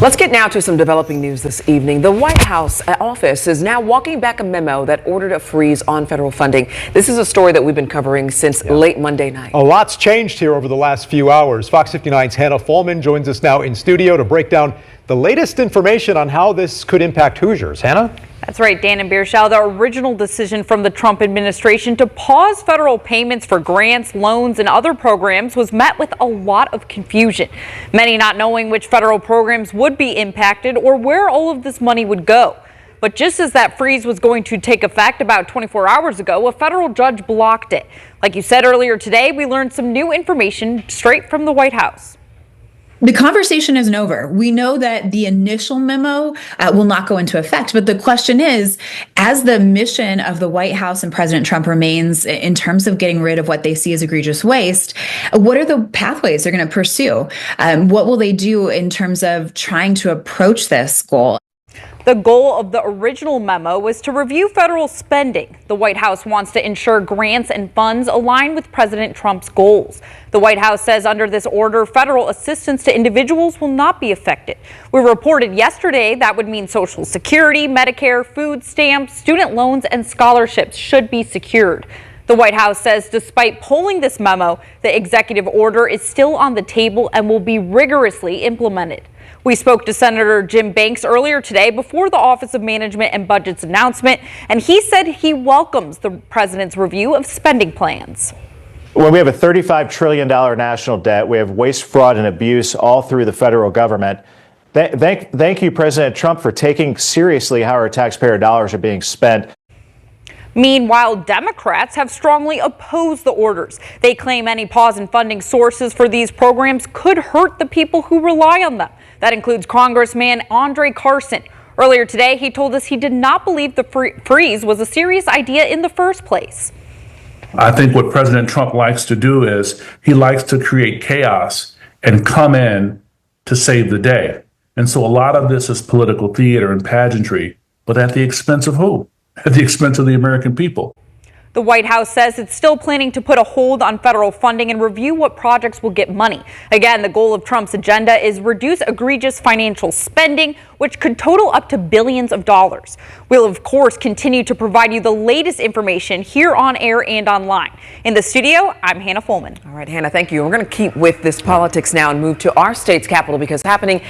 Let's get now to some developing news this evening. The White House office is now walking back a memo that ordered a freeze on federal funding. This is a story that we've been covering since late Monday night. A lot's changed here over the last few hours. Fox 59's Hannah Fulman joins us now in studio to break down the latest information on how this could impact Hoosiers. Hannah? That's right, Dan and Beershau. The original decision from the Trump administration to pause federal payments for grants, loans, and other programs was met with a lot of confusion. Many not knowing which federal programs would be impacted or where all of this money would go. But just as that freeze was going to take effect about 24 hours ago, a federal judge blocked it. Like you said earlier today, we learned some new information straight from the White House. The conversation isn't over. We know that the initial memo will not go into effect. But the question is, as the mission of the White House and President Trump remains in terms of getting rid of what they see as egregious waste, what are the pathways they're going to pursue? What will they do in terms of trying to approach this goal? The goal of the original memo was to review federal spending. The White House wants to ensure grants and funds align with President Trump's goals. The White House says under this order, federal assistance to individuals will not be affected. We reported yesterday that would mean Social Security, Medicare, food stamps, student loans, and scholarships should be secured. The White House says despite polling this memo, the executive order is still on the table and will be rigorously implemented. We spoke to Senator Jim Banks earlier today before the Office of Management and Budget's announcement, and he said he welcomes the president's review of spending plans. When we have a $35 trillion national debt, we have waste, fraud, and abuse all through the federal government. Thank you, President Trump, for taking seriously how our taxpayer dollars are being spent. Meanwhile, Democrats have strongly opposed the orders. They claim any pause in funding sources for these programs could hurt the people who rely on them. That includes Congressman Andre Carson. Earlier today, he told us he did not believe the freeze was a serious idea in the first place. I think what President Trump likes to do is he likes to create chaos and come in to save the day. And so a lot of this is political theater and pageantry, but at the expense of who? At the expense of the American people. The White House says it's still planning to put a hold on federal funding and review what projects will get money. Again, the goal of Trump's agenda is reduce egregious financial spending, which could total up to billions of dollars. We'll, of course, continue to provide you the latest information here on air and online. In the studio, I'm Hannah Fulman. All right, Hannah, thank you. We're going to keep with this politics now and move to our state's capital because it's happening